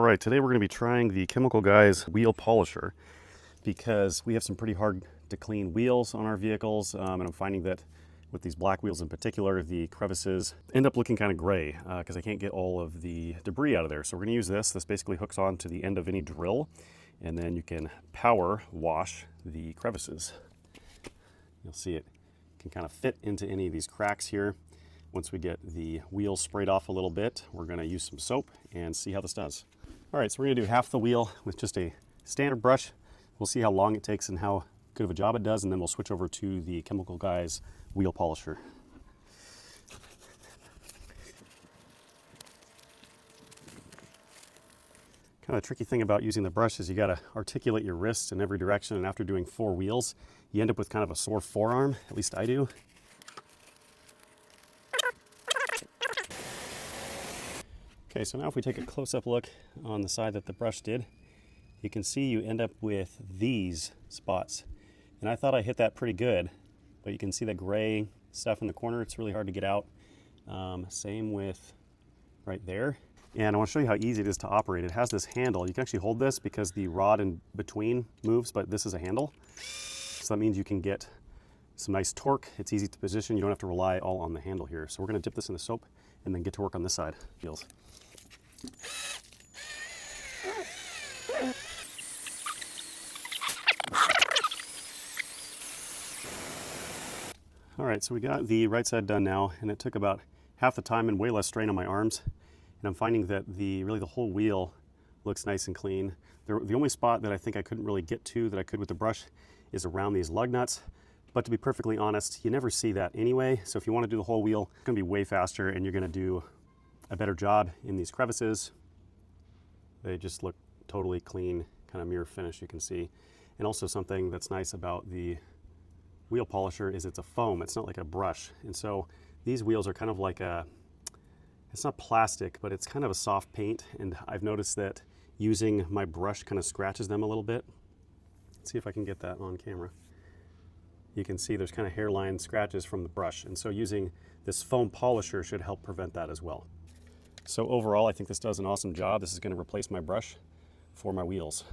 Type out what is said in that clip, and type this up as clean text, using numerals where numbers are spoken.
right, today we're going to be trying the Chemical Guys wheel polisher because we have some pretty hard to clean wheels on our vehicles, and I'm finding that with these black wheels in particular, the crevices end up looking kind of gray because I can't get all of the debris out of there. So we're going to use this. This basically hooks on to the end of any drill, and then you can power wash the crevices. You'll see it can kind of fit into any of these cracks here. Once we get the wheels sprayed off a little bit, we're going to use some soap and see how this does. All right, so we're going to do half the wheel with just a standard brush. We'll see how long it takes and how good of a job it does, and then we'll switch over to the Chemical Guys wheel polisher. Kind of the tricky thing about using the brush is you got to articulate your wrist in every direction, and after doing 4 wheels, you end up with kind of a sore forearm, at least I do. Okay, so now if we take a close-up look on the side that the brush did, you can see you end up with these spots. And I thought I hit that pretty good, but you can see that gray stuff in the corner. It's really hard to get out. Same with right there. And I want to show you how easy it is to operate. It has this handle. You can actually hold this because the rod in between moves, but this is a handle. So that means you can get some nice torque. It's easy to position. You don't have to rely all on the handle here. So we're going to dip this in the soap and then get to work on this side. Wheels. All right, so we got the right side done now, and it took about half the time and way less strain on my arms. And I'm finding that really the whole wheel looks nice and clean. The only spot that I think I couldn't really get to that I could with the brush is around these lug nuts. But to be perfectly honest, you never see that anyway. So if you want to do the whole wheel, it's going to be way faster, and you're going to do a better job in these crevices. They just look totally clean, kind of mirror finish, you can see. And also something that's nice about the wheel polisher is it's a foam. It's not like a brush. And so these wheels are kind of like it's not plastic, but it's kind of a soft paint. And I've noticed that using my brush kind of scratches them a little bit. Let's see if I can get that on camera. You can see there's kind of hairline scratches from the brush. And so using this foam polisher should help prevent that as well. So overall, I think this does an awesome job. This is going to replace my brush for my wheels.